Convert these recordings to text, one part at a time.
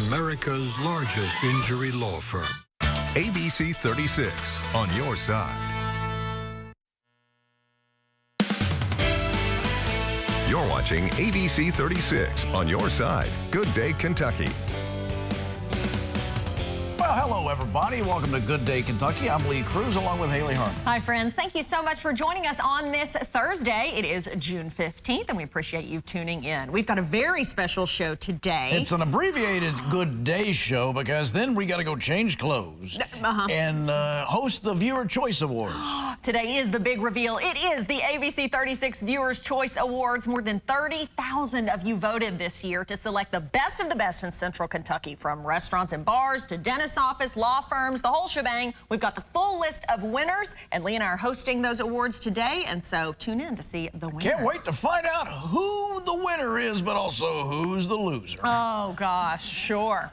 America's largest injury law firm. ABC 36 on your side. You're watching ABC 36 on your side. Good Day, Kentucky. Well, hello, everybody. Welcome to Good Day, Kentucky. I'm Lee Cruz, along with Haley Harmon. Hi, friends. Thank you so much for joining us on this Thursday. It is June 15th, and we appreciate you tuning in. We've got a very special show today. It's an abbreviated Good Day show because then we got to go change clothes and host the Viewer Choice Awards. Today is the big reveal. It is the ABC 36 Viewers' Choice Awards. More than 30,000 of you voted this year to select the best of the best in Central Kentucky, from restaurants and bars to dentist office, law firms, the whole shebang. We've got the full list of winners, and Lee and I are hosting those awards today, and so tune in to see the winners. Can't wait to find out who the winner is, but also who's the loser. Oh, gosh, sure.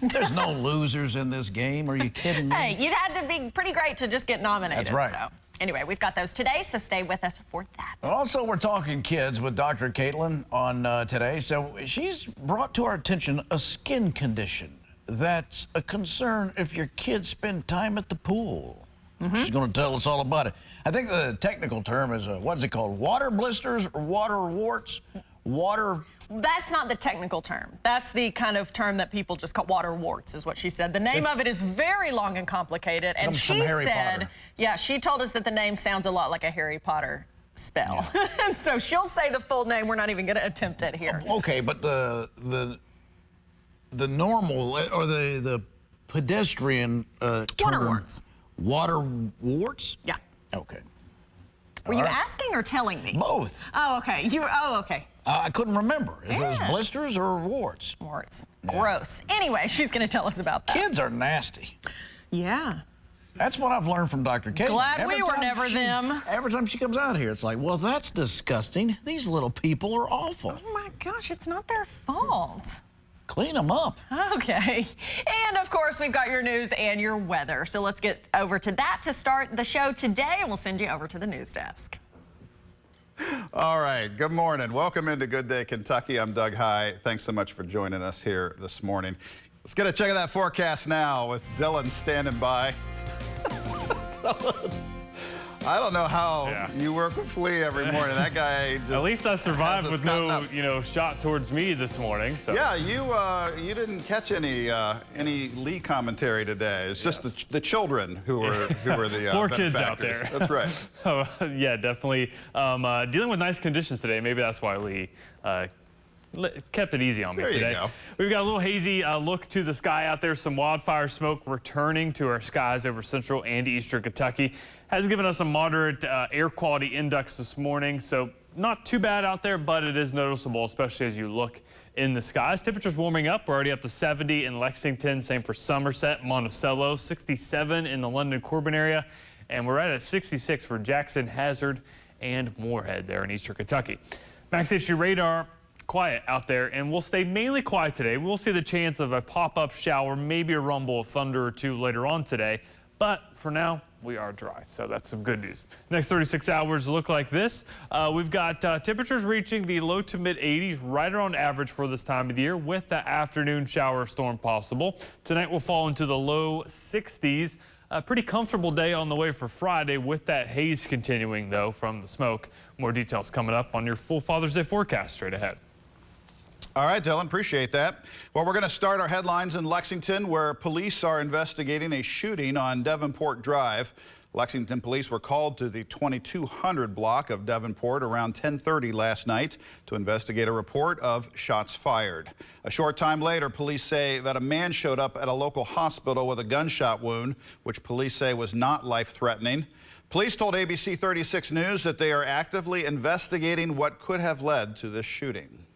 There's no losers in this game. Are you kidding me? Hey, you'd had to be pretty great to just get nominated. That's right. So. Anyway, we've got those today, so stay with us for that. Also, we're talking kids with Dr. Caitlin on today. So she's brought to our attention a skin condition that's a concern if your kids spend time at the pool. She's going to tell us all about it. I think the technical term is, what is it called? Water blisters or water warts? That's not the technical term. That's the kind of term that people just call water warts, is what she said. The name of it is very long and complicated. And she said, yeah, she told us that the name sounds a lot like a Harry Potter spell. Yeah. So she'll say the full name. We're not even going to attempt it here. Okay, but the normal or the pedestrian term. Water warts. Water warts? Yeah. Okay. Were you asking or telling me? Both. Oh, okay. Okay. I couldn't remember if it was blisters or warts. Warts. Yeah. Gross. Anyway, she's going to tell us about that. Kids are nasty. Yeah. That's what I've learned from Dr. Caitlin. Glad we were never them. Every time she comes out here, it's like, well, that's disgusting. These little people are awful. Oh, my gosh. It's not their fault. Clean them up. Okay. And, of course, we've got your news and your weather. So let's get over to that to start the show today, and we'll send you over to the news desk. All right. Good morning. Welcome into Good Day, Kentucky. I'm Doug High. Thanks so much for joining us here this morning. Let's get a check of that forecast now with Dylan standing by. Dylan. I don't know how you work with Flea every morning. That guy just at least I survived with no, shot towards me this morning. So. Yeah, you didn't catch any Lee commentary today. It's just the children who were the poor kids out there. That's right. Oh, yeah, definitely dealing with nice conditions today. Maybe that's why Lee kept it easy on me today. We've got a little hazy look to the sky out there. Some wildfire smoke returning to our skies over central and eastern Kentucky. Has given us a moderate air quality index this morning, so not too bad out there, but it is noticeable, especially as you look in the skies. Temperatures warming up. We're already up to 70 in Lexington, same for Somerset, Monticello, 67 in the London-Corbin area, and we're right at 66 for Jackson, Hazard, and Moorhead there in eastern Kentucky. Max HG radar, quiet out there, and we'll stay mainly quiet today. We'll see the chance of a pop-up shower, maybe a rumble of thunder or two later on today, but for now, we are dry, so that's some good news. Next 36 hours look like this. We've got temperatures reaching the low to mid 80s, right around average for this time of the year, with the afternoon shower storm possible. Tonight will fall into the low 60s. A pretty comfortable day on the way for Friday, with that haze continuing, though, from the smoke. More details coming up on your full Father's Day forecast straight ahead. All right, Dylan, appreciate that. Well, we're going to start our headlines in Lexington, where police are investigating a shooting on Devonport Drive. Lexington police were called to the 2200 block of Devonport around 10:30 last night to investigate a report of shots fired. A short time later, police say that a man showed up at a local hospital with a gunshot wound, which police say was not life-threatening. Police told ABC 36 News that they are actively investigating what could have led to this shooting.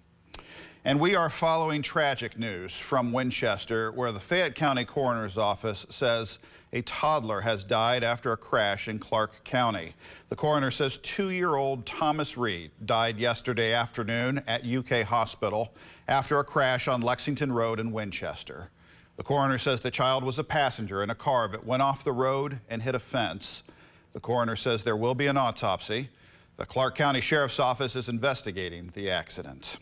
And we are following tragic news from Winchester, where the Fayette County Coroner's Office says a toddler has died after a crash in Clark County. The coroner says 2-year-old Thomas Reed died yesterday afternoon at UK Hospital after a crash on Lexington Road in Winchester. The coroner says the child was a passenger in a car that went off the road and hit a fence. The coroner says there will be an autopsy. The Clark County Sheriff's Office is investigating the accident.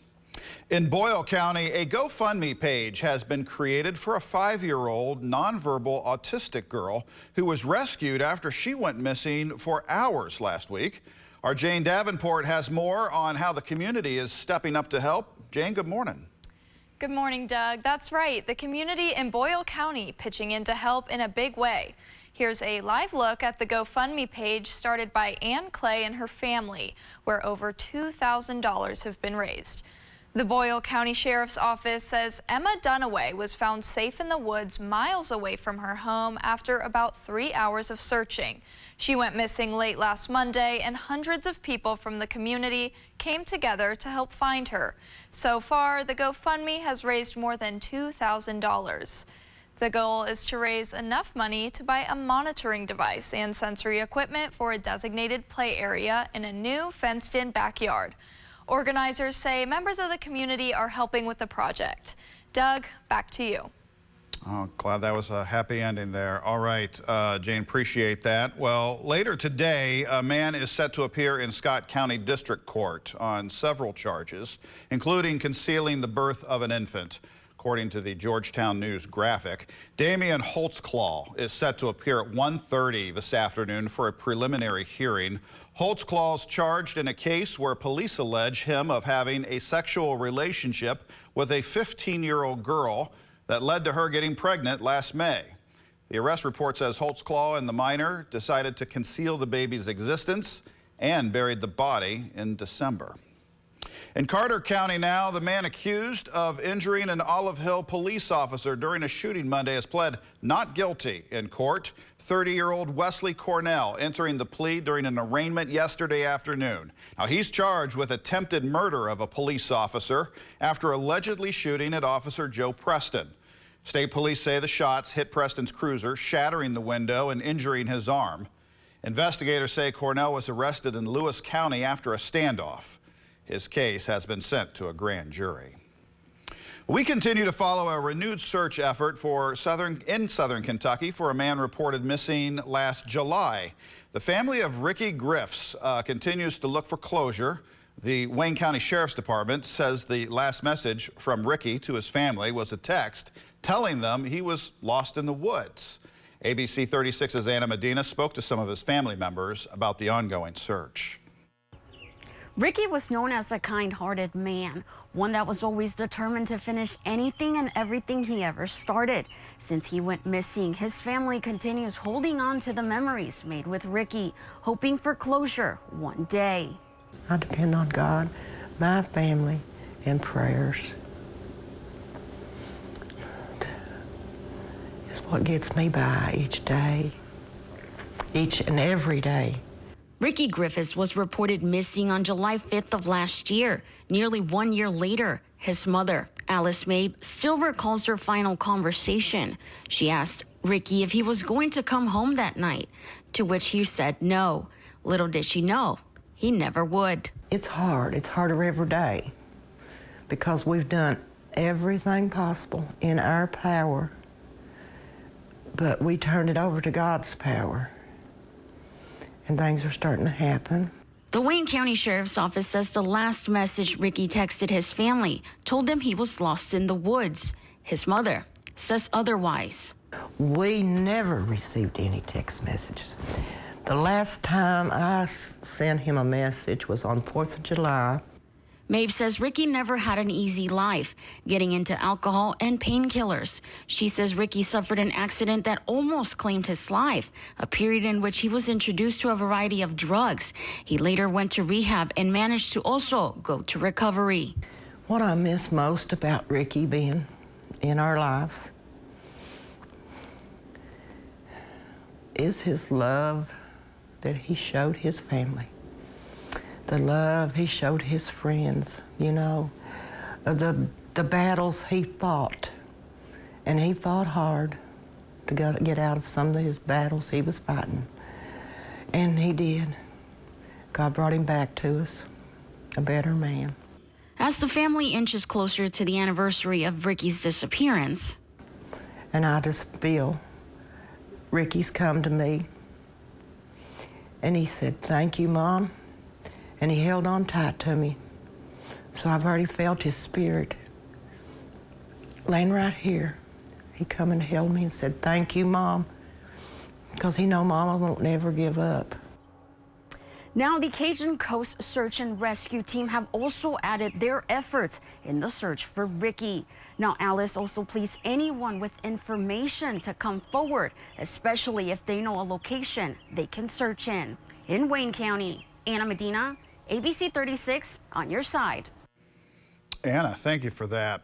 In Boyle County, a GoFundMe page has been created for a 5-year-old nonverbal autistic girl who was rescued after she went missing for hours last week. Our Jane Davenport has more on how the community is stepping up to help. Jane, good morning. Good morning, Doug. That's right. The community in Boyle County pitching in to help in a big way. Here's a live look at the GoFundMe page started by Ann Clay and her family, where over $2,000 have been raised. The Boyle County Sheriff's Office says Emma Dunaway was found safe in the woods miles away from her home after about 3 hours of searching. She went missing late last Monday, and hundreds of people from the community came together to help find her. So far, the GoFundMe has raised more than $2,000. The goal is to raise enough money to buy a monitoring device and sensory equipment for a designated play area in a new fenced-in backyard. Organizers say members of the community are helping with the project. Doug, back to you. Oh, glad that was a happy ending there. All right, Jane, appreciate that. Well, later today, a man is set to appear in Scott County District Court on several charges, including concealing the birth of an infant. According to the Georgetown News graphic, Damian Holtzclaw is set to appear at 1:30 this afternoon for a preliminary hearing. Holtzclaw is charged in a case where police allege him of having a sexual relationship with a 15-year-old girl that led to her getting pregnant last May. The arrest report says Holtzclaw and the minor decided to conceal the baby's existence and buried the body in December. In Carter County now, the man accused of injuring an Olive Hill police officer during a shooting Monday has pled not guilty in court. 30-year-old Wesley Cornell entering the plea during an arraignment yesterday afternoon. Now, he's charged with attempted murder of a police officer after allegedly shooting at Officer Joe Preston. State police say the shots hit Preston's cruiser, shattering the window and injuring his arm. Investigators say Cornell was arrested in Lewis County after a standoff. His case has been sent to a grand jury. We continue to follow a renewed search effort in southern Kentucky for a man reported missing last July. The family of Ricky Griffs continues to look for closure. The Wayne County Sheriff's Department says the last message from Ricky to his family was a text telling them he was lost in the woods. ABC 36's Anna Medina spoke to some of his family members about the ongoing search. Ricky was known as a kind-hearted man, one that was always determined to finish anything and everything he ever started. Since he went missing, his family continues holding on to the memories made with Ricky, hoping for closure one day. I depend on God, my family, and prayers. It's what gets me by each day, each and every day. Ricky Griffiths was reported missing on July 5th of last year. Nearly 1 year later, his mother, Alice Mabe, still recalls their final conversation. She asked Ricky if he was going to come home that night, to which he said no. Little did she know, he never would. It's hard. It's harder every day because we've done everything possible in our power, but we turned it over to God's power. And things are starting to happen. The Wayne County Sheriff's Office says the last message Ricky texted his family told them he was lost in the woods. His mother says otherwise. We never received any text messages. The last time I sent him a message was on 4th of July. Mabe says Ricky never had an easy life, getting into alcohol and painkillers. She says Ricky suffered an accident that almost claimed his life, a period in which he was introduced to a variety of drugs. He later went to rehab and managed to also go to recovery. What I miss most about Ricky being in our lives is his love that he showed his family. The love he showed his friends, you know, the battles he fought. And he fought hard to get out of some of his battles he was fighting. And he did. God brought him back to us, a better man. As the family inches closer to the anniversary of Ricky's disappearance. And I just feel Ricky's come to me and he said, "Thank you, Mom." And he held on tight to me So I've already felt his spirit. Laying right here, he come and held me and said, "Thank you, Mom," because he know Mama won't never give up. Now, the Cajun Coast Search and Rescue Team have also added their efforts in the search for Ricky. Now, Alice also pleads anyone with information to come forward, especially if they know a location they can search in. In Wayne County, Anna Medina, ABC 36, on your side. Anna, thank you for that.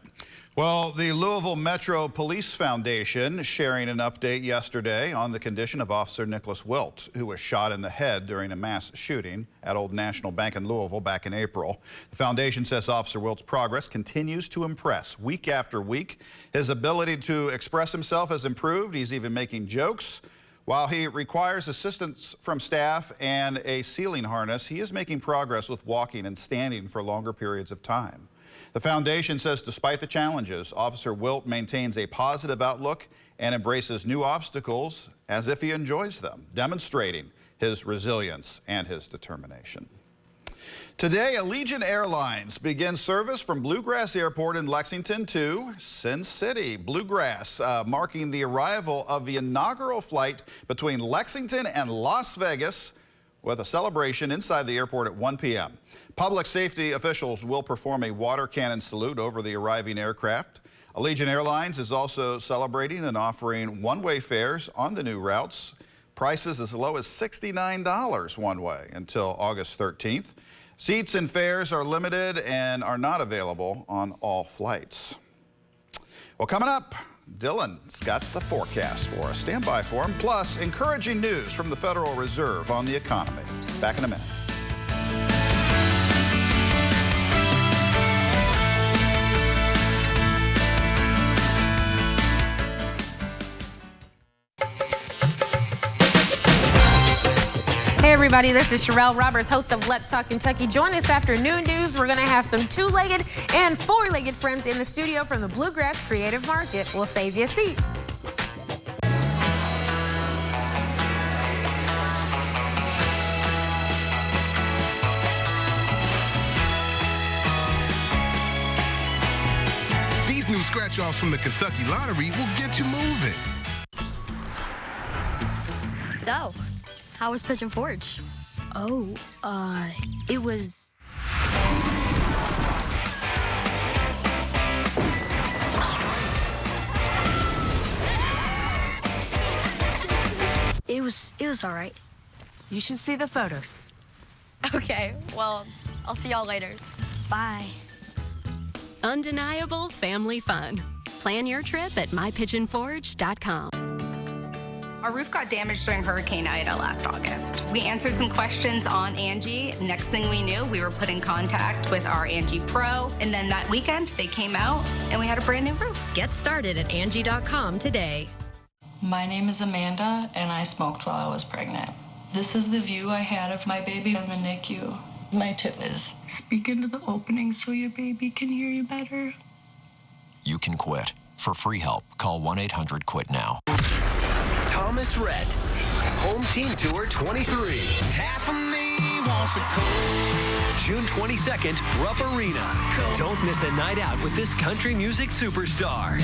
Well, the Louisville Metro Police Foundation sharing an update yesterday on the condition of Officer Nicholas Wilt, who was shot in the head during a mass shooting at Old National Bank in Louisville back in April. The foundation says Officer Wilt's progress continues to impress week after week. His ability to express himself has improved. He's even making jokes. While he requires assistance from staff and a ceiling harness, he is making progress with walking and standing for longer periods of time. The foundation says despite the challenges, Officer Wilt maintains a positive outlook and embraces new obstacles as if he enjoys them, demonstrating his resilience and his determination. Today, Allegiant Airlines begins service from Bluegrass Airport in Lexington to Sin City. Bluegrass marking the arrival of the inaugural flight between Lexington and Las Vegas, with a celebration inside the airport at 1 p.m. Public safety officials will perform a water cannon salute over the arriving aircraft. Allegiant Airlines is also celebrating and offering one-way fares on the new routes. Prices as low as $69 one way until August 13th. Seats and fares are limited and are not available on all flights. Well, coming up, Dylan's got the forecast for us. Stand by for him. Plus, encouraging news from the Federal Reserve on the economy. Back in a minute. Hey everybody, this is Sherelle Roberts, host of Let's Talk Kentucky. Join us after noon news. We're going to have some two-legged and four-legged friends in the studio from the Bluegrass Creative Market. We'll save you a seat. These new scratch-offs from the Kentucky Lottery will get you moving. So, how was Pigeon Forge? Oh, it was... It was all right. You should see the photos. Okay, well, I'll see y'all later. Bye. Undeniable family fun. Plan your trip at mypigeonforge.com. Our roof got damaged during Hurricane Ida last August. We answered some questions on Angie. Next thing we knew, we were put in contact with our Angie Pro. And then that weekend, they came out and we had a brand new roof. Get started at Angie.com today. My name is Amanda, and I smoked while I was pregnant. This is the view I had of my baby in the NICU. My tip is speak into the opening so your baby can hear you better. You can quit. For free help, call 1-800-QUIT-NOW. Thomas Rhett, Home Team Tour 23. Half of me wants a cold. June 22nd, Rupp Arena. Don't miss a night out with this country music superstar.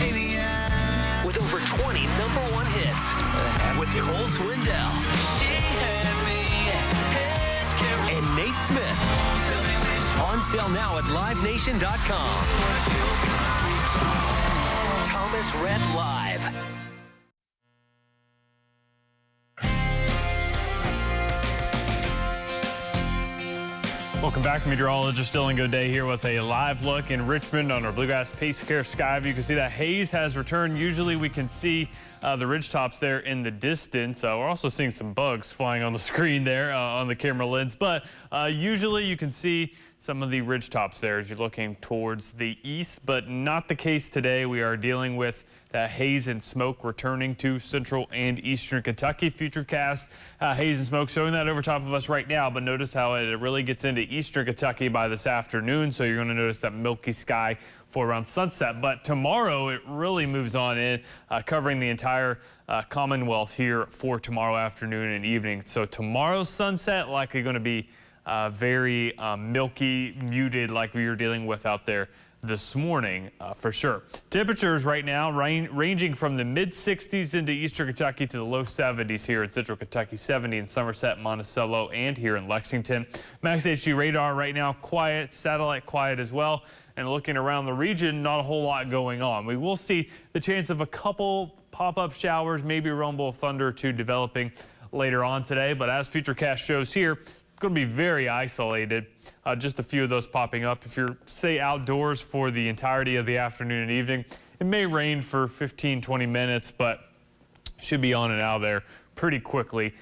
With over 20 #1 hits. With Cole Swindell. And Nate Smith. On sale now at LiveNation.com. Thomas Rhett Live. Welcome back. Meteorologist Dylan Goday here with a live look in Richmond on our Bluegrass Pace Care Sky View. You can see that haze has returned. Usually we can see the ridge tops there in the distance. We're also seeing some bugs flying on the screen there on the camera lens, but usually you can see some of the ridge tops there as you're looking towards the east, but not the case today. We are dealing with that haze and smoke returning to central and eastern Kentucky. Futurecast haze and smoke showing that over top of us right now, but notice how it really gets into eastern Kentucky by this afternoon, so you're going to notice that milky sky for around sunset. But tomorrow it really moves on in, covering the entire Commonwealth here for tomorrow afternoon and evening. So tomorrow's sunset likely going to be very milky, muted like we were dealing with out there this morning for sure. Temperatures right now ranging from the mid-60s into eastern Kentucky to the low 70s here in central Kentucky, 70 in Somerset, Monticello, and here in Lexington. Max HG radar right now quiet, satellite quiet as well. And looking around the region, not a whole lot going on. We will see the chance of a couple pop-up showers, maybe a rumble of thunder or two developing later on today. But as Futurecast shows here, it's going to be very isolated. Just a few of those popping up. If you're, say, outdoors for the entirety of the afternoon and evening, it may rain for 15, 20 minutes, but should be on and out of there pretty quickly.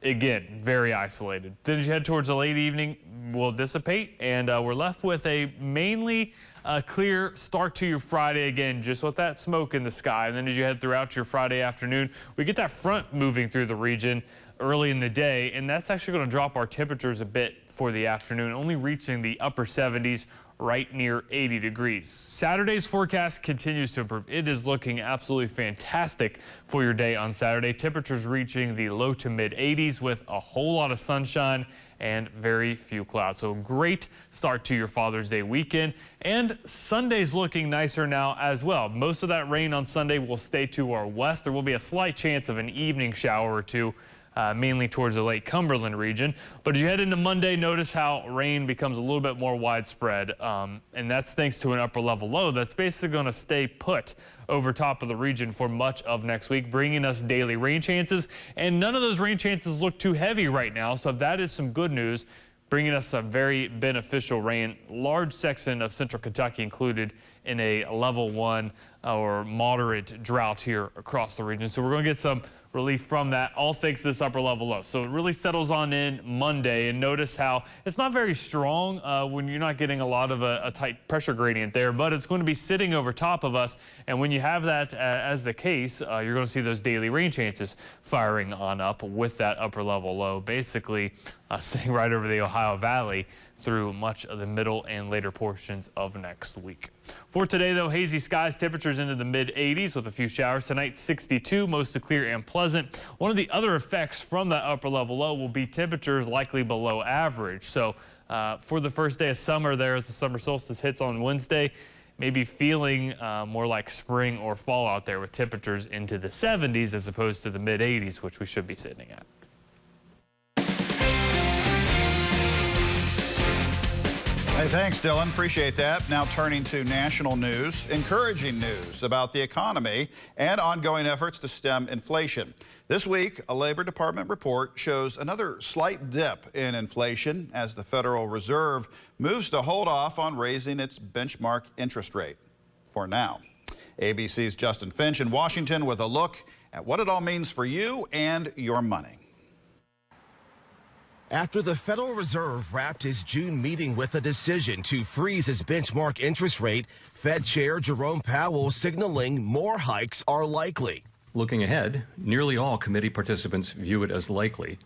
Again, very isolated. Then as you head towards the late evening, will dissipate, and we're left with a mainly clear start to your Friday again, just with that smoke in the sky. And then as you head throughout your Friday afternoon, we get that front moving through the region early in the day, and that's actually going to drop our temperatures a bit for the afternoon, only reaching the upper 70s, right near 80 degrees. Saturday's forecast continues to improve. It is looking absolutely fantastic for your day on Saturday. Temperatures reaching the low to mid 80s with a whole lot of sunshine and very few clouds. So great start to your Father's Day weekend. And Sunday's looking nicer now as well. Most of that rain on Sunday will stay to our west. There will be a slight chance of an evening shower or two, mainly towards the Lake Cumberland region. But as you head into Monday, notice how rain becomes a little bit more widespread. And that's thanks to an upper level low that's basically going to stay put over top of the region for much of next week, bringing us daily rain chances. And none of those rain chances look too heavy right now. So that is some good news, bringing us some very beneficial rain. Large section of central Kentucky included in a level 1 or moderate drought here across the region. So we're going to get some relief from that, all thanks to this upper level low. So it really settles on in Monday, and notice how it's not very strong when you're not getting a lot of a tight pressure gradient there, but it's going to be sitting over top of us. And when you have that as the case, you're going to see those daily rain chances firing on up with that upper level low, basically staying right over the Ohio Valley through much of the middle and later portions of next week. For today, though, hazy skies, temperatures into the mid 80s with a few showers tonight. 62, mostly clear and pleasant. One of the other effects from that upper level low will be temperatures likely below average. So for the first day of summer there, as the summer solstice hits on Wednesday, maybe feeling more like spring or fall out there with temperatures into the 70s as opposed to the mid 80s, which we should be sitting at. Hey, thanks, Dylan. Appreciate that. Now turning to national news, encouraging news about the economy and ongoing efforts to stem inflation. This week, a Labor Department report shows another slight dip in inflation as the Federal Reserve moves to hold off on raising its benchmark interest rate for now. ABC's Justin Finch in Washington with a look at what it all means for you and your money. After the Federal Reserve wrapped its June meeting with a decision to freeze its benchmark interest rate, Fed Chair Jerome Powell signaling more hikes are likely. Looking ahead, nearly all committee participants view it as likely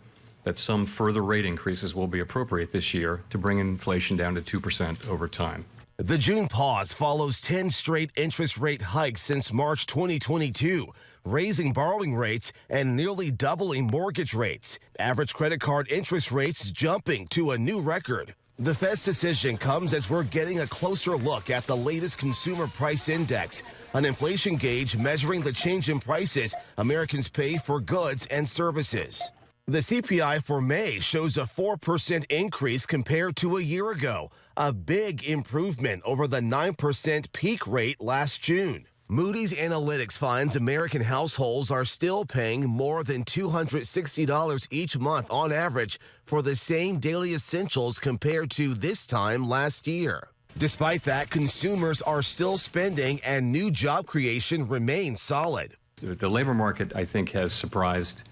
that some further rate increases will be appropriate this year to bring inflation down to 2% over time. The June pause follows 10 straight interest rate hikes since March 2022. Raising borrowing rates and nearly doubling mortgage rates. Average credit card interest rates jumping to a new record. The Fed's decision comes as we're getting a closer look at the latest consumer price index, an inflation gauge measuring the change in prices Americans pay for goods and services. The CPI for May shows a 4% increase compared to a year ago, a big improvement over the 9% peak rate last June. Moody's Analytics finds American households are still paying more than $260 each month on average for the same daily essentials compared to this time last year. Despite that, consumers are still spending and new job creation remains solid. The labor market, I think, has surprised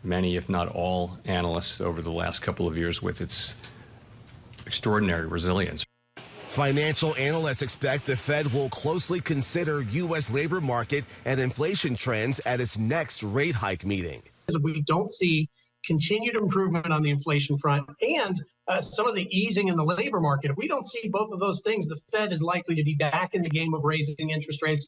many, if not all, analysts over the last couple of years with its extraordinary resilience. Financial analysts expect the Fed will closely consider U.S. labor market and inflation trends at its next rate hike meeting. If we don't see continued improvement on the inflation front and some of the easing in the labor market, if we don't see both of those things, the Fed is likely to be back in the game of raising interest rates.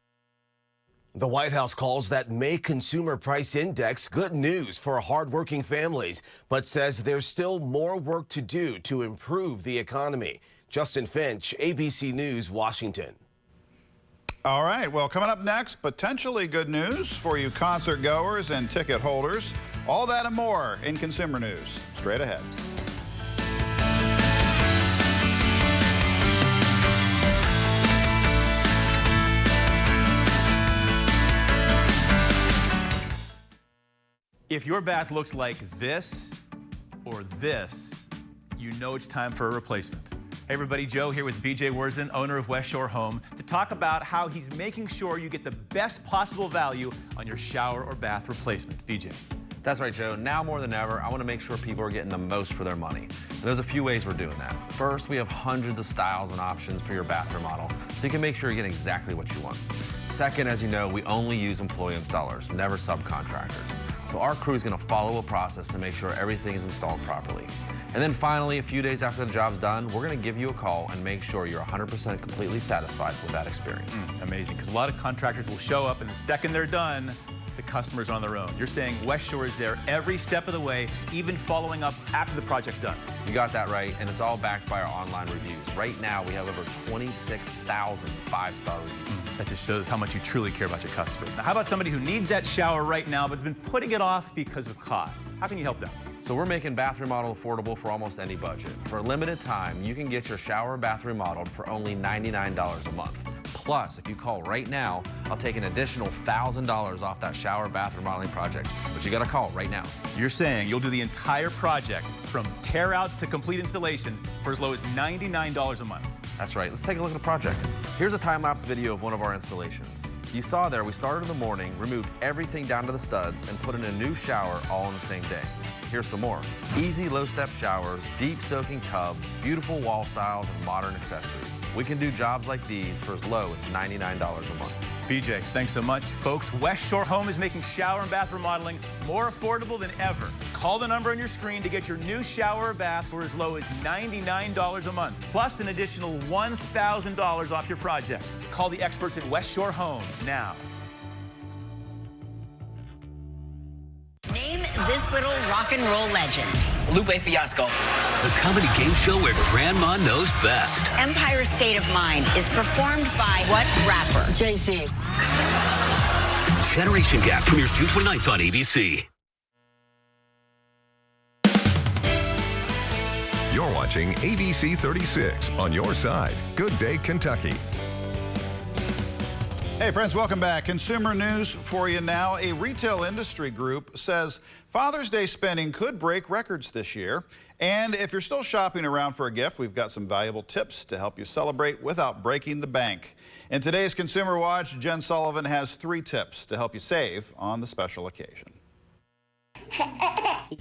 The White House calls that May Consumer Price Index good news for hardworking families, but says there's still more work to do to improve the economy. Justin Finch, ABC News, Washington. All right, well, coming up next, potentially good news for you concert goers and ticket holders. All that and more in Consumer News. Straight ahead. If your bath looks like this or this, you know it's time for a replacement. Hey everybody, Joe here with BJ Worzen, owner of West Shore Home, to talk about how he's making sure you get the best possible value on your shower or bath replacement. BJ. That's right, Joe. Now more than ever, I want to make sure people are getting the most for their money. And there's a few ways we're doing that. First, we have hundreds of styles and options for your bath remodel, so you can make sure you're getting exactly what you want. Second, as you know, we only use employee installers, never subcontractors. So our crew is going to follow a process to make sure everything is installed properly. And then finally, a few days after the job's done, we're going to give you a call and make sure you're 100% completely satisfied with that experience. Amazing, because a lot of contractors will show up and the second they're done, the customer's on their own. You're saying West Shore is there every step of the way, even following up after the project's done. You got that right, and it's all backed by our online reviews. Right now, we have over 26,000 five-star reviews. That just shows how much you truly care about your customer. Now, how about somebody who needs that shower right now but has been putting it off because of cost? How can you help them? So we're making bath remodel affordable for almost any budget. For a limited time, you can get your shower or bath remodeled for only $99 a month. Plus, if you call right now, I'll take an additional $1,000 off that shower bath remodeling project. But you got to call right now. You're saying you'll do the entire project from tear out to complete installation for as low as $99 a month. That's right. Let's take a look at the project. Here's a time-lapse video of one of our installations. You saw there, we started in the morning, removed everything down to the studs, and put in a new shower all in the same day. Here's some more. Easy low-step showers, deep soaking tubs, beautiful wall styles, and modern accessories. We can do jobs like these for as low as $99 a month. BJ, thanks so much. Folks, West Shore Home is making shower and bath remodeling more affordable than ever. Call the number on your screen to get your new shower or bath for as low as $99 a month, plus an additional $1,000 off your project. Call the experts at West Shore Home now. Name this little rock and roll legend. Lupe Fiasco. The comedy game show where grandma knows best. Empire State of Mind is performed by what rapper? Jay-Z. Generation Gap premieres June 29th on ABC. You're watching ABC 36 on your side. Good day, Kentucky. Hey friends, welcome back. Consumer news for you now. A retail industry group says Father's Day spending could break records this year. And if you're still shopping around for a gift, we've got some valuable tips to help you celebrate without breaking the bank. In today's Consumer Watch, Jen Sullivan has 3 tips to help you save on the special occasion.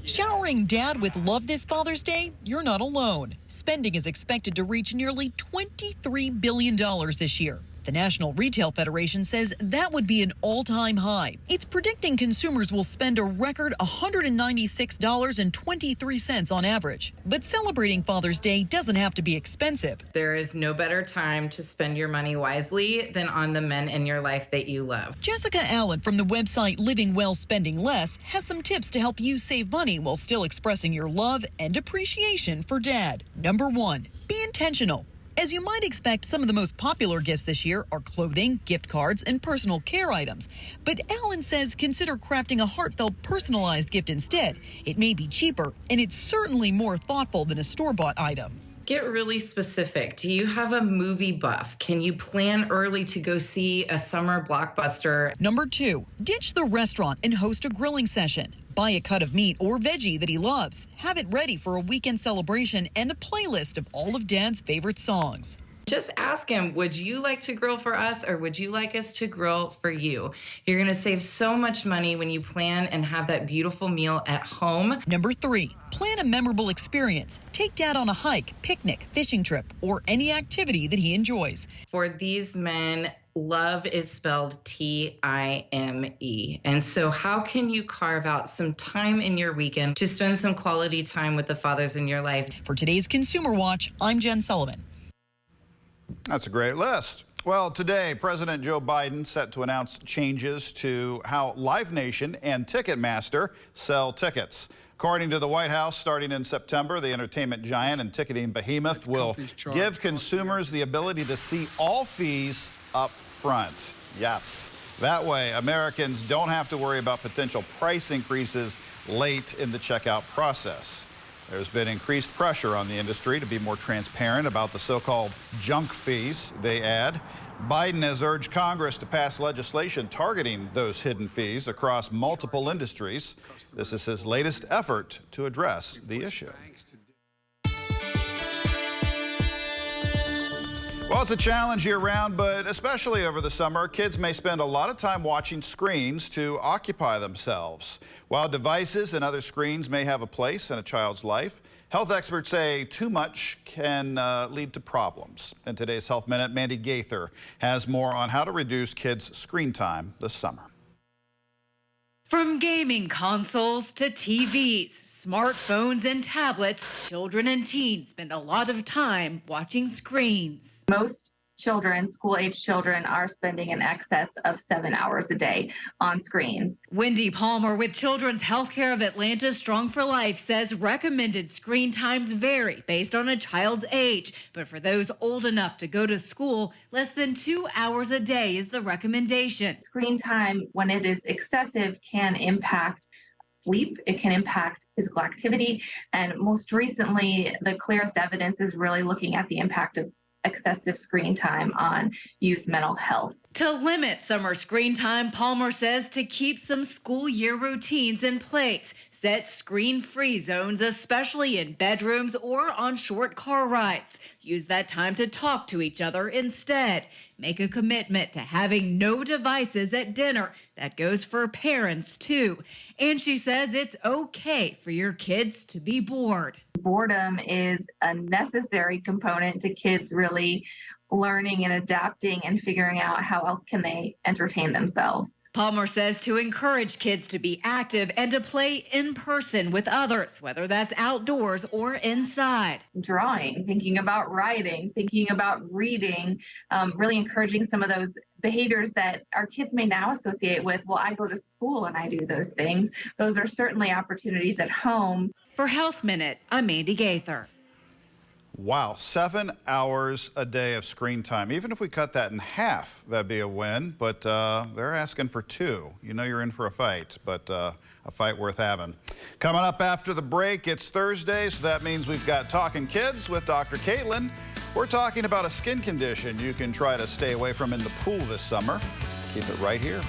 Showering Dad with love this Father's Day? You're not alone. Spending is expected to reach nearly $23 billion this year. The National Retail Federation says that would be an all-time high. It's predicting consumers will spend a record $196.23 on average. But celebrating Father's Day doesn't have to be expensive. There is no better time to spend your money wisely than on the men in your life that you love. Jessica Allen from the website Living Well Spending Less has some tips to help you save money while still expressing your love and appreciation for Dad. Number 1, be intentional. As you might expect, some of the most popular gifts this year are clothing, gift cards, and personal care items. But Allen says consider crafting a heartfelt, personalized gift instead. It may be cheaper, and it's certainly more thoughtful than a store-bought item. Get really specific. Do you have a movie buff? Can you plan early to go see a summer blockbuster? Number 2, ditch the restaurant and host a grilling session. Buy a cut of meat or veggie that he loves. Have it ready for a weekend celebration and a playlist of all of Dad's favorite songs. Just ask him, would you like to grill for us or would you like us to grill for you? You're going to save so much money when you plan and have that beautiful meal at home. Number 3, plan a memorable experience. Take Dad on a hike, picnic, fishing trip, or any activity that he enjoys. For these men, love is spelled T-I-M-E. And so how can you carve out some time in your weekend to spend some quality time with the fathers in your life? For today's Consumer Watch, I'm Jen Sullivan. That's a great list. Well, today, President Joe Biden set to announce changes to how Live Nation and Ticketmaster sell tickets. According to the White House, starting in September, the entertainment giant and ticketing behemoth will give consumers the ability to see all fees up front. Yes, that way Americans don't have to worry about potential price increases late in the checkout process. There's been increased pressure on the industry to be more transparent about the so-called junk fees they add. Biden has urged Congress to pass legislation targeting those hidden fees across multiple industries. This is his latest effort to address the issue. Well, it's a challenge year-round, but especially over the summer, kids may spend a lot of time watching screens to occupy themselves. While devices and other screens may have a place in a child's life, health experts say too much can lead to problems. In today's Health Minute, Mandy Gaither has more on how to reduce kids' screen time this summer. From gaming consoles to TVs, smartphones and tablets, children and teens spend a lot of time watching screens. Most children, school-age children, are spending in excess of 7 hours a day on screens. Wendy Palmer with Children's Healthcare of Atlanta's Strong for Life says recommended screen times vary based on a child's age. But for those old enough to go to school, less than 2 hours a day is the recommendation. Screen time, when it is excessive, can impact sleep, it can impact physical activity, and most recently, the clearest evidence is really looking at the impact of excessive screen time on youth mental health. To limit summer screen time, Palmer says to keep some school year routines in place. Set screen-free zones, especially in bedrooms or on short car rides. Use that time to talk to each other instead. Make a commitment to having no devices at dinner. That goes for parents, too. And she says it's okay for your kids to be bored. Boredom is a necessary component to kids really learning and adapting and figuring out how else can they entertain themselves. Palmer says to encourage kids to be active and to play in person with others, whether that's outdoors or inside. Drawing, thinking about writing, thinking about reading, really encouraging some of those behaviors that our kids may now associate with, well, I go to school and I do those things. Those are certainly opportunities at home. For Health Minute, I'm Mandy Gaither. Wow, 7 hours a day of screen time. Even if we cut that in half, that'd be a win, but they're asking for 2. You know you're in for a fight, but a fight worth having. Coming up after the break, it's Thursday, so that means we've got Talking Kids with Dr. Caitlin. We're talking about a skin condition you can try to stay away from in the pool this summer. Keep it right here.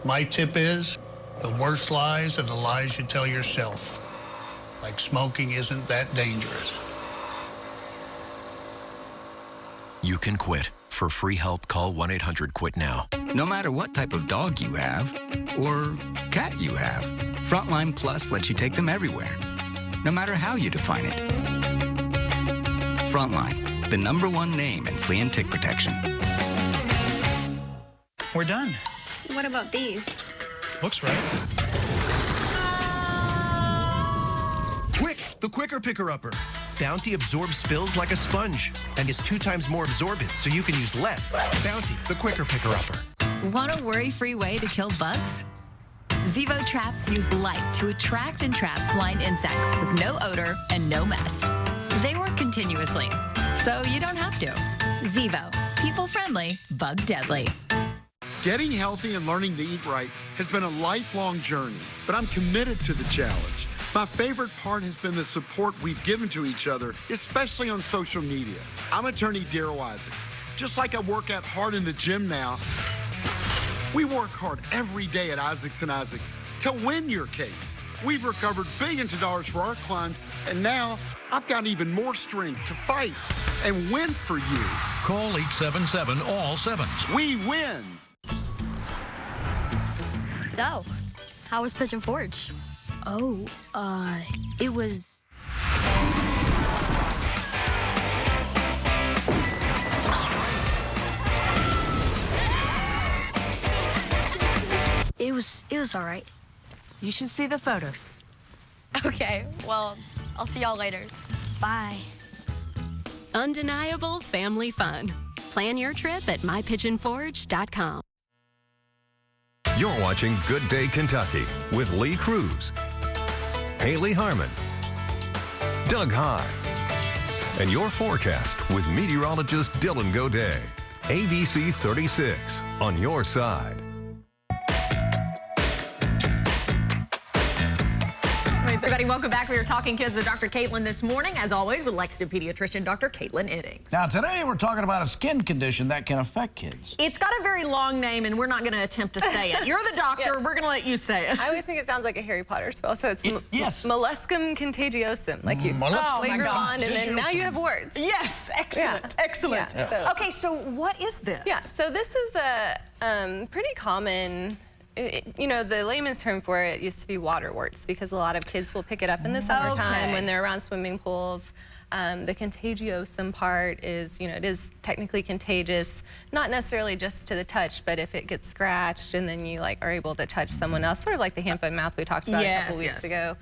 My tip is, the worst lies are the lies you tell yourself. Like smoking isn't that dangerous. You can quit. For free help, call 1-800-QUIT-NOW. No matter what type of dog you have, or cat you have, Frontline Plus lets you take them everywhere, no matter how you define it. Frontline, the #1 name in flea and tick protection. We're done. What about these? Looks right. Quick, the quicker picker-upper. Bounty absorbs spills like a sponge and is 2 times more absorbent, so you can use less. Bounty, the quicker picker-upper. Want a worry-free way to kill bugs? Zevo traps use light to attract and trap flying insects with no odor and no mess. They work continuously, so you don't have to. Zevo, people-friendly, bug-deadly. Getting healthy and learning to eat right has been a lifelong journey, but I'm committed to the challenge. My favorite part has been the support we've given to each other, especially on social media. I'm attorney Darryl Isaacs. Just like I work out hard in the gym now, we work hard every day at Isaacs & Isaacs to win your case. We've recovered billions of dollars for our clients, and now I've got even more strength to fight and win for you. Call 877-ALL-7s. We win. So, how was Pigeon Forge? Oh, it was... It was all right. You should see the photos. Okay, well, I'll see y'all later. Bye. Undeniable family fun. Plan your trip at mypigeonforge.com. You're watching Good Day Kentucky with Lee Cruz, Haley Harmon, Doug High, and your forecast with meteorologist Dylan Godet. ABC 36 on your side. Everybody, welcome back. We are talking kids with Dr. Caitlin this morning, as always, with Lexington pediatrician Dr. Caitlin Iddings. Now, today we're talking about a skin condition that can affect kids. It's got a very long name, and we're not going to attempt to say it. You're the doctor. We're going to let you say it. I always think it sounds like a Harry Potter spell, so it's yes. molluscum contagiosum. Like you linger on, and then now you have words. Yes, excellent, excellent. Yeah, so. Okay, so what is this? Yeah, so this is a pretty common. You know, the layman's term for it used to be waterworts, because a lot of kids will pick it up in the summertime when they're around swimming pools. The contagiosum part is, you know, it is technically contagious, not necessarily just to the touch, but if it gets scratched and then you like are able to touch someone else, sort of like the hand, foot, and mouth we talked about a couple weeks ago.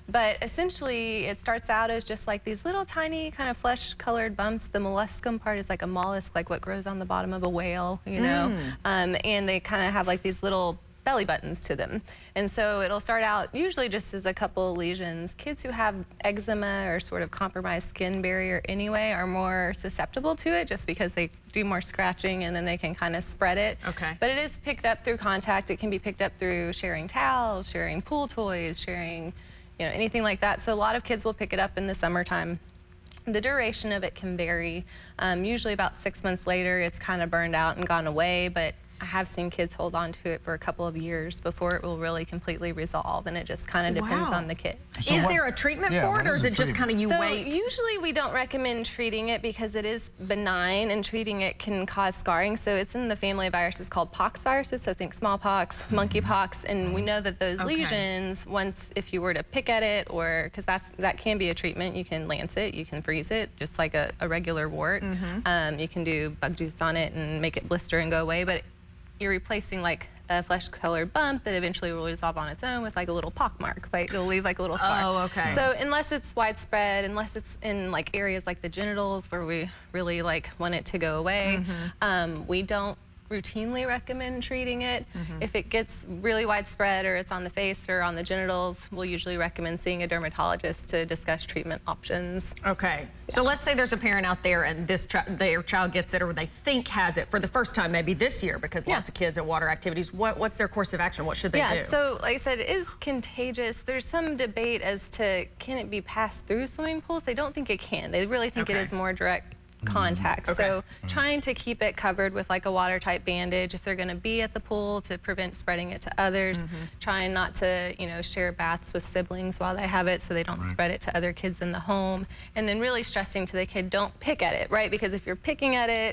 But essentially, it starts out as just like these little tiny kind of flesh-colored bumps. The molluscum part is like a mollusk, like what grows on the bottom of a whale, you know? And they kind of have like these little belly buttons to them. And so it'll start out usually just as a couple lesions. Kids who have eczema or sort of compromised skin barrier anyway are more susceptible to it, just because they do more scratching and then they can kind of spread it. Okay. But it is picked up through contact. It can be picked up through sharing towels, sharing pool toys, sharing, you know, anything like that. So a lot of kids will pick it up in the summertime. The duration of it can vary. Usually about 6 months later, it's kind of burned out and gone away, but I have seen kids hold on to it for a couple of years before it will really completely resolve, and it just kind of depends on the kid. So is there a treatment for it, or is it just kind of you wait? Usually we don't recommend treating it because it is benign, and treating it can cause scarring. So it's in the family of viruses called pox viruses, so think smallpox, monkeypox, and we know that those lesions, once if you were to pick at it, or because that can be a treatment, you can lance it, you can freeze it, just like a regular wart. You can do bug juice on it and make it blister and go away, but you're replacing like a flesh-colored bump that eventually will resolve on its own with like a little pock mark, right? It'll leave like a little scar. Oh, okay. So unless it's widespread, unless it's in like areas like the genitals where we really like want it to go away, we don't routinely recommend treating it. If it gets really widespread or it's on the face or on the genitals, we'll usually recommend seeing a dermatologist to discuss treatment options. Okay. So let's say there's a parent out there and their child gets it, or they think has it for the first time maybe this year, because lots of kids at water activities. What's their course of action? What should they do? So like I said, it is contagious. There's some debate as to can it be passed through swimming pools. They don't think it can. They really think it is more direct contact. So trying to keep it covered with like a watertight bandage if they're going to be at the pool to prevent spreading it to others. Trying not to, you know, share baths with siblings while they have it so they don't spread it to other kids in the home. And then really stressing to the kid, don't pick at it, right? Because if you're picking at it,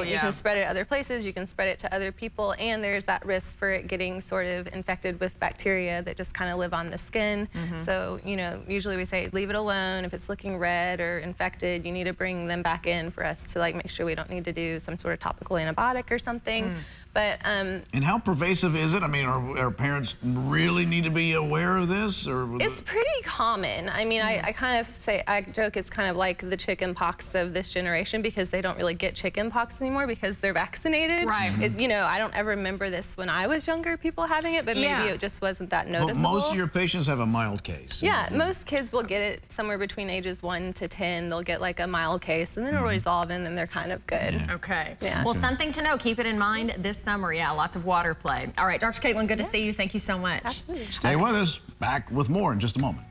you can spread it other places, you can spread it to other people, and there's that risk for it getting sort of infected with bacteria that just kind of live on the skin. So, you know, usually we say leave it alone. If it's looking red or infected, you need to bring them back in for us to like make sure we don't need to do some sort of topical antibiotic or something. But and how pervasive is it? I mean, are parents really need to be aware of this, or it's pretty common. I mean, I kind of say, I joke it's kind of like the chicken pox of this generation, because they don't really get chicken pox anymore because they're vaccinated. Right. You know, I don't ever remember this when I was younger, people having it, but maybe it just wasn't that noticeable. But most of your patients have a mild case. Yeah, most kids will get it somewhere between ages 1 to 10. They'll get like a mild case, and then it'll resolve, and then they're kind of good. Okay. Well, something to know. Keep it in mind this summer. Lots of water play. All right, Dr. Caitlin, good to see you. Thank you so much. Absolutely. Stay with us. Back with more in just a moment.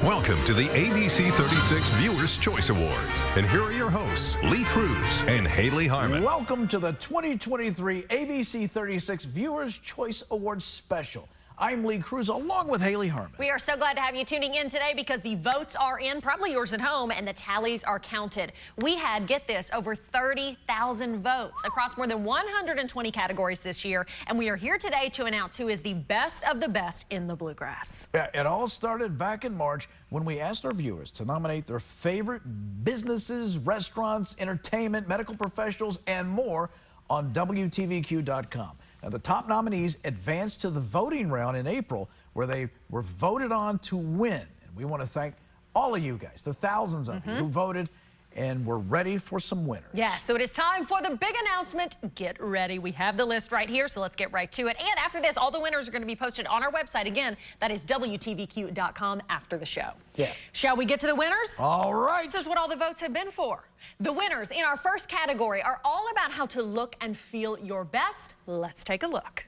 Welcome to the ABC 36 Viewers' Choice Awards. And here are your hosts, Lee Cruz and Haley Harmon. Welcome to the 2023 ABC 36 Viewers' Choice Awards special. I'm Lee Cruz, along with Haley Harmon. We are so glad to have you tuning in today because the votes are in, probably yours at home, and the tallies are counted. We had, get this, over 30,000 votes across more than 120 categories this year, and we are here today to announce who is the best of the best in the Bluegrass. Yeah, it all started back in March when we asked our viewers to nominate their favorite businesses, restaurants, entertainment, medical professionals, and more on WTVQ.com. Now, the top nominees advanced to the voting round in April, where they were voted on to win. And we want to thank all of you guys, the thousands of you who voted, and we're ready for some winners. Yes, so it is time for the big announcement. Get ready. We have the list right here, so let's get right to it. And after this, all the winners are going to be posted on our website. Again, that is WTVQ.com after the show. Yeah. Shall we get to the winners? All right. This is what all the votes have been for. The winners in our first category are all about how to look and feel your best. Let's take a look.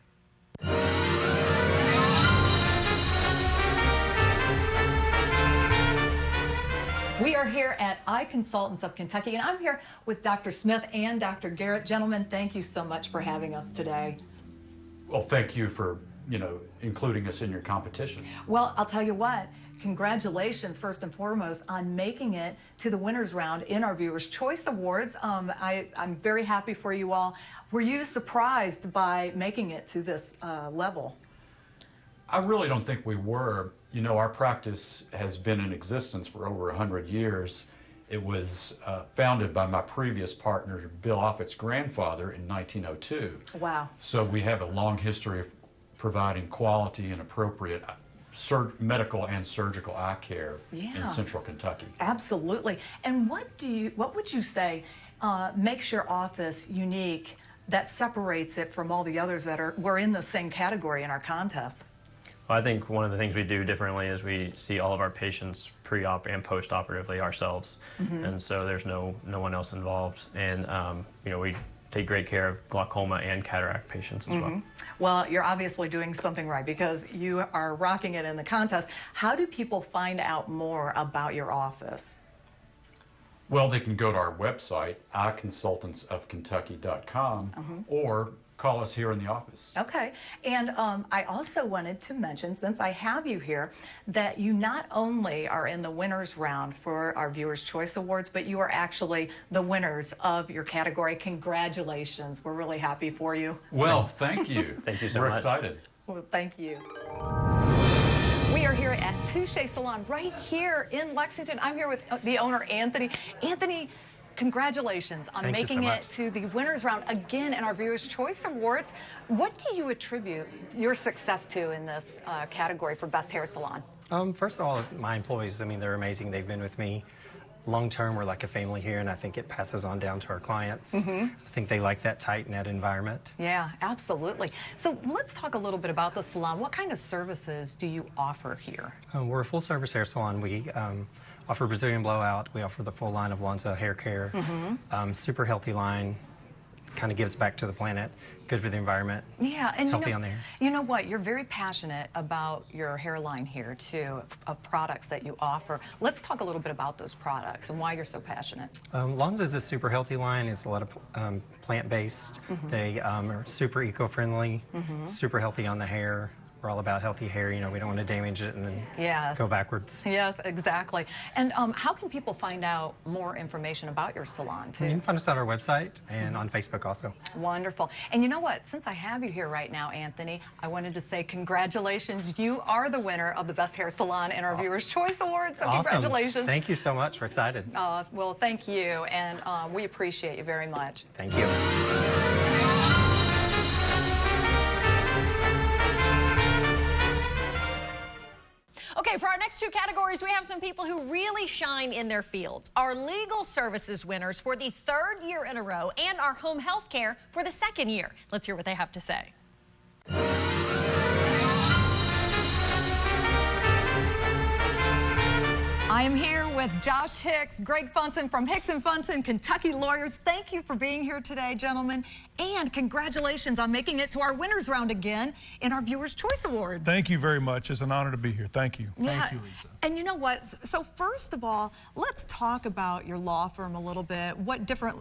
We are here at Eye Consultants of Kentucky, and I'm here with Dr. Smith and Dr. Garrett. Gentlemen, thank you so much for having us today. Well, thank you for, including us in your competition. Well, I'll tell you what, congratulations, first and foremost, on making it to the winners round in our Viewers' Choice Awards. I'm very happy for you all. Were you surprised by making it to this level? I really don't think we were. Our practice has been in existence for over 100 years. It was founded by my previous partner, Bill Offit's grandfather, in 1902. Wow. So we have a long history of providing quality and appropriate medical and surgical eye care in Central Kentucky. Absolutely. And what would you say makes your office unique that separates it from all the others that were in the same category in our contest? Well, I think one of the things we do differently is we see all of our patients pre-op and post-operatively ourselves, and so there's no one else involved. And we take great care of glaucoma and cataract patients as well. Well, you're obviously doing something right because you are rocking it in the contest. How do people find out more about your office? Well, they can go to our website, eyeconsultantsofkentucky.com, or call us here in the office. Okay. And I also wanted to mention, since I have you here, that you not only are in the winners round for our Viewers' Choice Awards, but you are actually the winners of your category. Congratulations. We're really happy for you. Well, thank you. Thank you so much. We're excited. Well, thank you. We are here at Touche Salon right here in Lexington. I'm here with the owner, Anthony. Anthony, congratulations on making it to the winners round again in our Viewers' Choice Awards. What do you attribute your success to in this category for Best Hair Salon? First of all, my employees, they're amazing. They've been with me long term. We're like a family here, and I think it passes on down to our clients. I think they like that tight-knit environment. Yeah, absolutely. So let's talk a little bit about the salon. What kind of services do you offer here? We're a full-service hair salon. We offer Brazilian blowout. We offer the full line of Lonza hair care. Super healthy line. Kind of gives back to the planet. Good for the environment. Yeah, and healthy on the hair. You know what? You're very passionate about your hairline here too, of products that you offer. Let's talk a little bit about those products and why you're so passionate. Lonza is a super healthy line. It's a lot of plant-based. They are super eco-friendly, super healthy on the hair. We're all about healthy hair. We don't want to damage it and then go backwards. Yes, exactly. And how can people find out more information about your salon, too? You can find us on our website and on Facebook also. Wonderful. And you know what? Since I have you here right now, Anthony, I wanted to say congratulations. You are the winner of the Best Hair Salon in our Viewers' Choice Awards. So awesome. Congratulations. Thank you so much. We're excited. Well, thank you. And we appreciate you very much. Thank you. Okay, for our next two categories, we have some people who really shine in their fields. Our legal services winners for the third year in a row and our home health care for the second year. Let's hear what they have to say. I am here with Josh Hicks, Greg Funson from Hicks & Funson, Kentucky Lawyers. Thank you for being here today, gentlemen. And congratulations on making it to our winners round again in our Viewers' Choice Awards. Thank you very much. It's an honor to be here. Thank you. Yeah. Thank you, Lisa. And you know what? So first of all, let's talk about your law firm a little bit. What different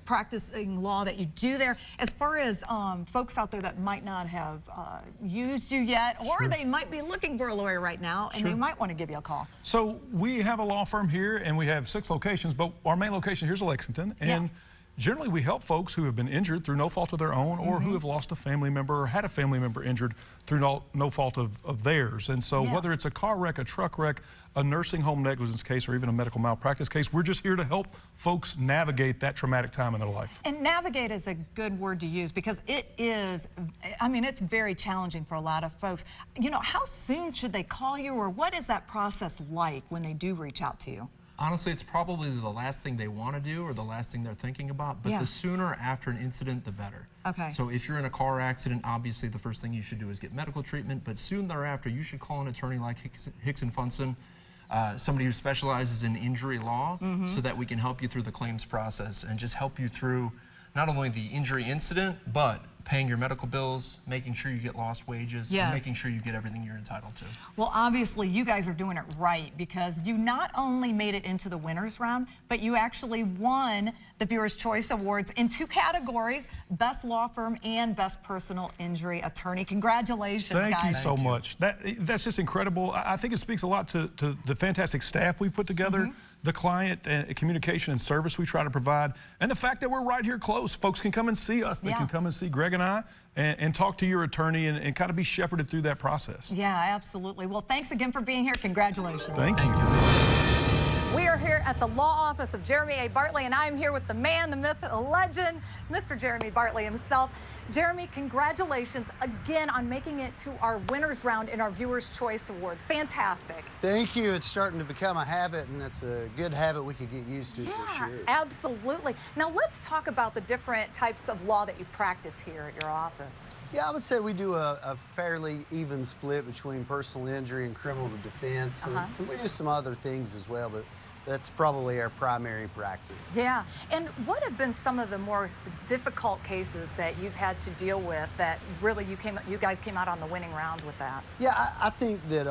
practicing law that you do there, as far as folks out there that might not have used you yet, or they might be looking for a lawyer right now, and they might want to give you a call. So we have a law firm here, and we have 6 locations, but our main location here's Lexington. And generally, we help folks who have been injured through no fault of their own, or who have lost a family member or had a family member injured through no fault of theirs. And so whether it's a car wreck, a truck wreck, a nursing home negligence case, or even a medical malpractice case, we're just here to help folks navigate that traumatic time in their life. And navigate is a good word to use, because it is, I mean, it's very challenging for a lot of folks. You know, how soon should they call you, or what is that process like when they do reach out to you? Honestly, it's probably the last thing they want to do or the last thing they're thinking about, but the sooner after an incident, the better. Okay. So if you're in a car accident, obviously the first thing you should do is get medical treatment, but soon thereafter, you should call an attorney like Hicks & Funson, somebody who specializes in injury law, so that we can help you through the claims process and just help you through not only the injury incident, but paying your medical bills, making sure you get lost wages, and making sure you get everything you're entitled to. Well, obviously, you guys are doing it right, because you not only made it into the winners round, but you actually won the Viewers' Choice Awards in 2 categories, Best Law Firm and Best Personal Injury Attorney. Congratulations, guys. Thank you so much. That's just incredible. I think it speaks a lot to the fantastic staff we've put together, the client and communication and service we try to provide, and the fact that we're right here close. Folks can come and see us. They can come and see Greg and I and talk to your attorney and kind of be shepherded through that process. Yeah, absolutely. Well, thanks again for being here. Congratulations. Thank you, Lisa. We are here at the law office of Jeremy A. Bartley, and I'm here with the man, the myth, the legend, Mr. Jeremy Bartley himself. Jeremy, congratulations again on making it to our winners round in our Viewers' Choice Awards. Fantastic. Thank you. It's starting to become a habit, and it's a good habit we could get used to for sure. Absolutely. Now let's talk about the different types of law that you practice here at your office. Yeah, I would say we do a fairly even split between personal injury and criminal defense, and we do some other things as well, but that's probably our primary practice. Yeah, and what have been some of the more difficult cases that you've had to deal with that really you guys came out on the winning round with that? Yeah, I think that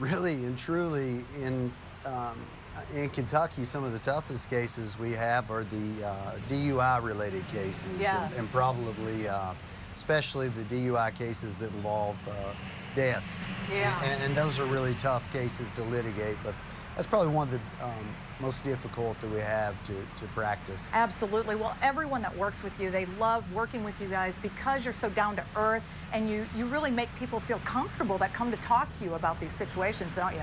really and truly in Kentucky, some of the toughest cases we have are the DUI-related cases, and probably especially the DUI cases that involve deaths. Yeah. And those are really tough cases to litigate, but that's probably one of the most difficult that we have to practice. Absolutely. Well, everyone that works with you, they love working with you guys because you're so down to earth, and you really make people feel comfortable that come to talk to you about these situations, don't you?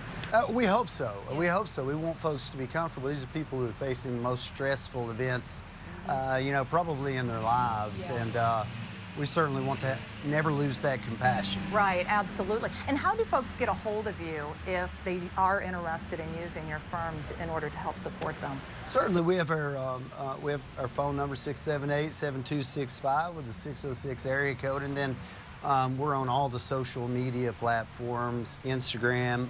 We hope so. We hope so. We want folks to be comfortable. These are people who are facing the most stressful events, you know, probably in their lives. And we certainly want to never lose that compassion. Right, absolutely. And how do folks get a hold of you if they are interested in using your firm in order to help support them? Certainly, we have our phone number 678-7265 with the 606 area code, and then we're on all the social media platforms, Instagram,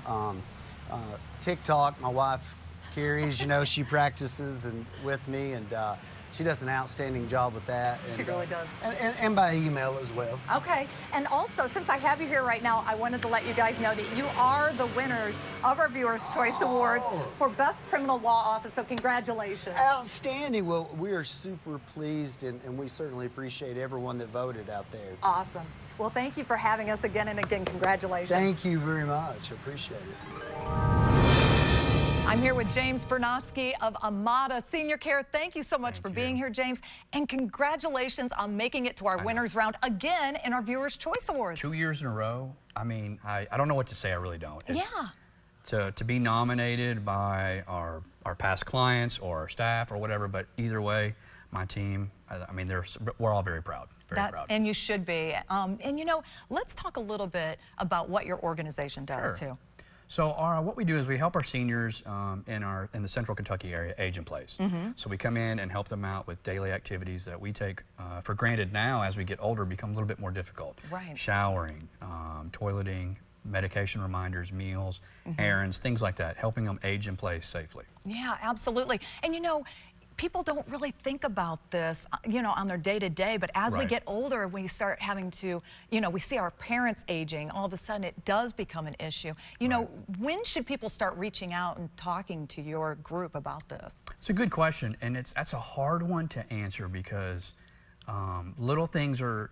TikTok. My wife Carrie's, you know, she practices with me, and she does an outstanding job with that. And, she really does. And by email as well. Okay. And also, since I have you here right now, I wanted to let you guys know that you are the winners of our Viewers' Choice Awards for Best Criminal Law Office, so congratulations. Outstanding. Well, we are super pleased, and we certainly appreciate everyone that voted out there. Awesome. Well, thank you for having us again, and again, congratulations. Thank you very much. I appreciate it. I'm here with James Bernosky of Amada Senior Care. Thank you so much for being here, James. And congratulations on making it to our winners round again in our Viewers' Choice Awards. 2 years in a row. I mean, I don't know what to say. I really don't. Yeah. To be nominated by our past clients or our staff or whatever, but either way, my team, I mean, we're all very proud. Very proud. And you should be. And you know, let's talk a little bit about what your organization does too. So what we do is we help our seniors in the Central Kentucky area age in place. So we come in and help them out with daily activities that we take for granted now as we get older become a little bit more difficult. Right. Showering, toileting, medication reminders, meals, errands, things like that, helping them age in place safely. Yeah, absolutely. And you know, people don't really think about this, on their day-to-day, but as we Right. get older, we start having to, we see our parents aging, all of a sudden it does become an issue. When should people start reaching out and talking to your group about this? It's a good question, and that's a hard one to answer because little things are,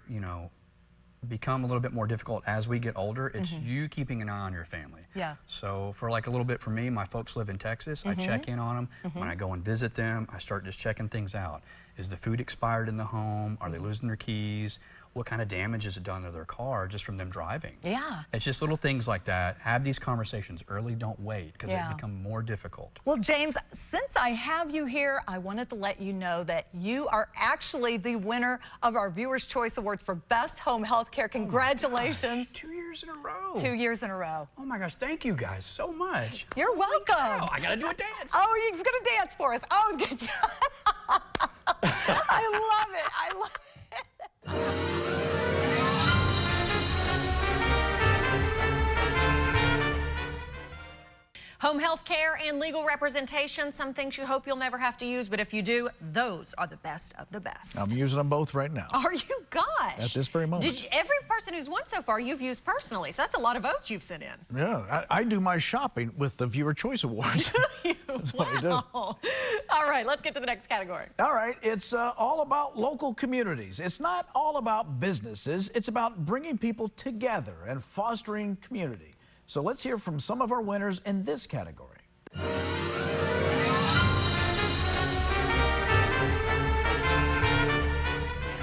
become a little bit more difficult as we get older. It's you keeping an eye on your family. Yes. So for like a little bit for me, my folks live in Texas. I check in on them. When I go and visit them, I start just checking things out. Is the food expired in the home? Are they losing their keys? What kind of damage is it done to their car just from them driving? Yeah. It's just little things like that. Have these conversations early, don't wait, because they become more difficult. Well, James, since I have you here, I wanted to let you know that you are actually the winner of our Viewers' Choice Awards for Best Home Health Care. Congratulations. Oh 2 years in a row. 2 years in a row. Oh my gosh, thank you guys so much. You're welcome. I gotta do a dance. Oh, he's gonna dance for us. Oh, good job. I love it. I love it. Home health care and legal representation, some things you hope you'll never have to use, but if you do, those are the best of the best. I'm using them both right now. Are you? Gosh. At this very moment. Every person who's won so far, you've used personally, so that's a lot of votes you've sent in. Yeah, I do my shopping with the Viewer Choice Awards. That's what I do. All right, let's get to the next category. All right, it's all about local communities. It's not all about businesses. It's about bringing people together and fostering community. So let's hear from some of our winners in this category.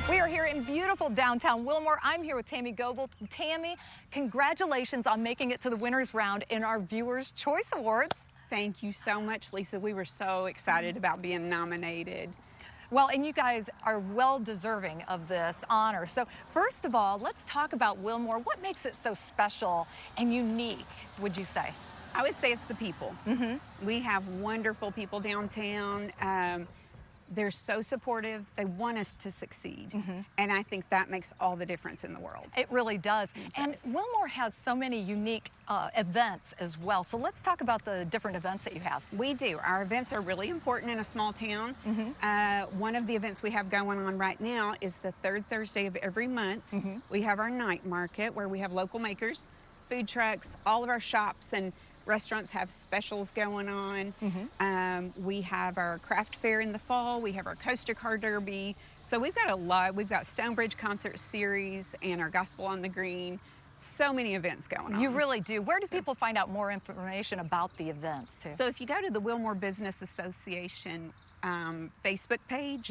We are here in beautiful downtown Wilmore. I'm here with Tammy Goebel. Tammy, congratulations on making it to the winners round in our Viewers' Choice Awards. Thank you so much, Lisa. We were so excited about being nominated. Well, and you guys are well deserving of this honor. So first of all, let's talk about Wilmore. What makes it so special and unique, would you say? I would say it's the people. We have wonderful people downtown. They're so supportive. They want us to succeed. And I think that makes all the difference in the world. It really does. And Wilmore has so many unique events as well. So let's talk about the different events that you have. We do. Our events are really important in a small town. One of the events we have going on right now is the third Thursday of every month. We have our night market where we have local makers, food trucks, all of our shops and restaurants have specials going on. We have our craft fair in the fall. We have our coaster car derby. So we've got a lot. We've got Stonebridge Concert Series and our Gospel on the Green. So many events going on. You really do. Where do people find out more information about the events, too? So if you go to the Wilmore Business Association Facebook page,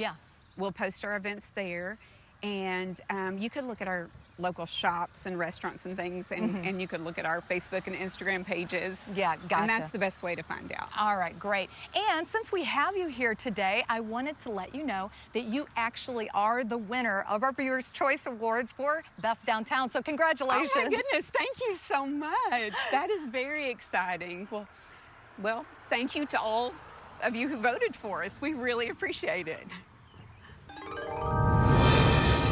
we'll post our events there. And you can look at our local shops and restaurants and things, and you could look at our Facebook and Instagram pages. Yeah, gotcha. And that's the best way to find out. All right, great. And since we have you here today, I wanted to let you know that you actually are the winner of our Viewers' Choice Awards for Best Downtown. So congratulations. Oh my goodness, thank you so much. That is very exciting. Well, thank you to all of you who voted for us. We really appreciate it.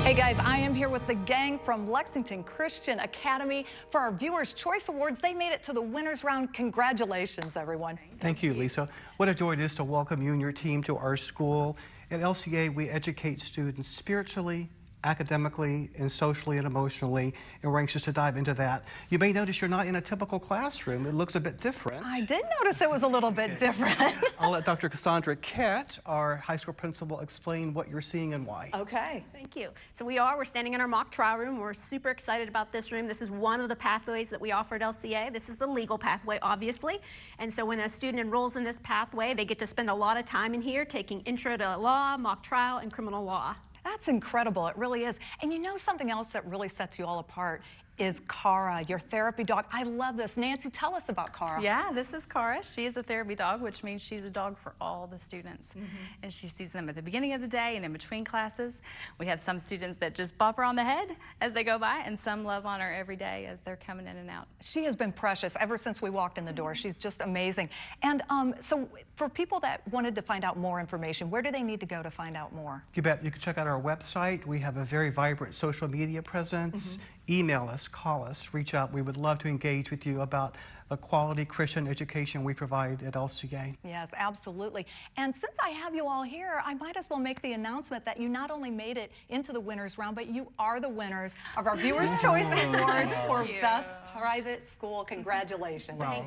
Hey guys, I am here with the gang from Lexington Christian Academy for our Viewers' Choice Awards. They made it to the winners round. Congratulations, everyone. Thank you, Lisa. What a joy it is to welcome you and your team to our school. At LCA, we educate students spiritually, academically, and socially and emotionally, and we're anxious to dive into that. You may notice you're not in a typical classroom. It looks a bit different. I did notice it was a little bit different. I'll let Dr. Cassandra Kett, our high school principal, explain what you're seeing and why. Okay. Thank you. So we're standing in our mock trial room. We're super excited about this room. This is one of the pathways that we offer at LCA. This is the legal pathway, obviously. And so when a student enrolls in this pathway, they get to spend a lot of time in here taking intro to law, mock trial, and criminal law. That's incredible. It really is. And you know something else that really sets you all apart is Cara, your therapy dog. I love this. Nancy, tell us about Cara. Yeah, this is Cara. She is a therapy dog, which means she's a dog for all the students. And she sees them at the beginning of the day and in between classes. We have some students that just bop her on the head as they go by, and some love on her every day as they're coming in and out. She has been precious ever since we walked in the door. She's just amazing. And so for people that wanted to find out more information, where do they need to go to find out more? You bet. You can check out our website. We have a very vibrant social media presence. Email us, call us, reach out. We would love to engage with you about the quality Christian education we provide at LCA. Yes, absolutely. And since I have you all here, I might as well make the announcement that you not only made it into the winners round, but you are the winners of our Viewers' Choice Awards for Best Private School. Congratulations. Wow.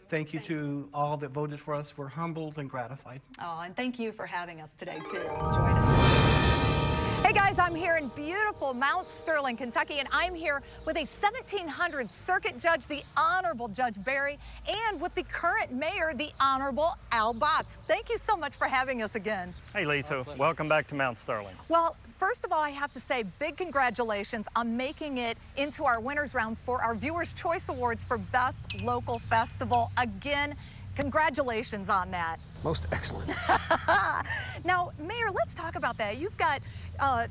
Thank you to all that voted for us. We're humbled and gratified. Oh, and thank you for having us today, too. Enjoyed it. Hey guys, I'm here in beautiful Mount Sterling, Kentucky, and I'm here with a 1700 circuit judge, the Honorable Judge Barry, and with the current mayor, the Honorable Al Botts. Thank you so much for having us again. Hey Lisa, welcome back to Mount Sterling. Well, first of all, I have to say big congratulations on making it into our winners round for our Viewers' Choice Awards for Best Local Festival. Again, congratulations on that. Most excellent. Now, Mayor, let's talk about that. You've got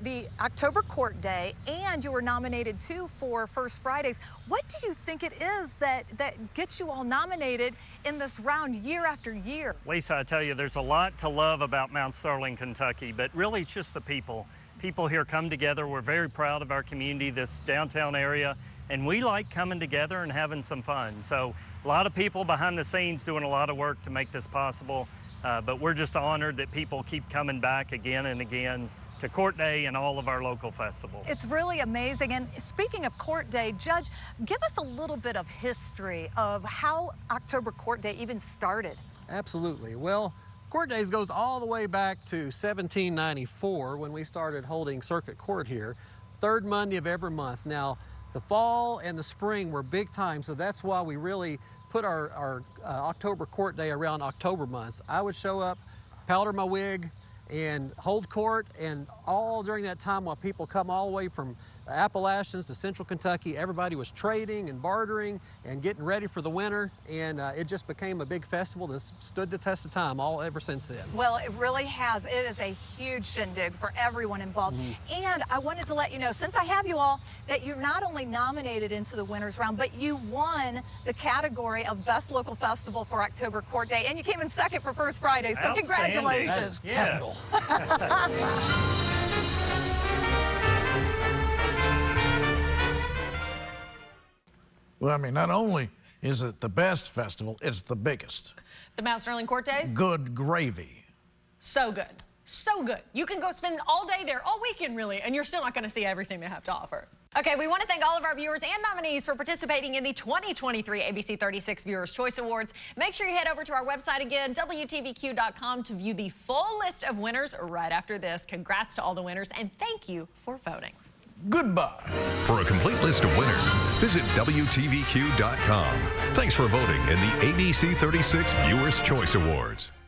the October Court Day, and you were nominated too for First Fridays. What do you think it is that gets you all nominated in this round year after year? Lisa, I tell you, there's a lot to love about Mount Sterling, Kentucky, but really it's just the people. People here come together. We're very proud of our community, this downtown area, and we like coming together and having some fun. So a lot of people behind the scenes doing a lot of work to make this possible, but we're just honored that people keep coming back again and again to Court Day and all of our local festivals. It's really amazing. And speaking of Court Day, Judge, give us a little bit of history of how October Court Day even started. Absolutely. Well, Court Days goes all the way back to 1794 when we started holding circuit court here, third Monday of every month. Now, the fall and the spring were big time, so that's why we really put our October Court Day around October months. I would show up, powder my wig, and hold court, and all during that time while people come all the way from Appalachians to Central Kentucky, everybody was trading and bartering and getting ready for the winter, and it just became a big festival that stood the test of time ever since then. Well, it really has. It is a huge shindig for everyone involved. And I wanted to let you know, since I have you all, that you're not only nominated into the winners round, but you won the category of Best Local Festival for October Court Day, and you came in second for First Friday, so congratulations. That is capital. Well, I mean, not only is it the best festival, it's the biggest. The Mount Sterling Court Days? Good gravy. So good. So good. You can go spend all day there, all weekend really, and you're still not going to see everything they have to offer. Okay, we want to thank all of our viewers and nominees for participating in the 2023 ABC 36 Viewers' Choice Awards. Make sure you head over to our website again, WTVQ.com, to view the full list of winners right after this. Congrats to all the winners, and thank you for voting. Goodbye. For a complete list of winners, visit WTVQ.com. Thanks for voting in the ABC 36 Viewers' Choice Awards.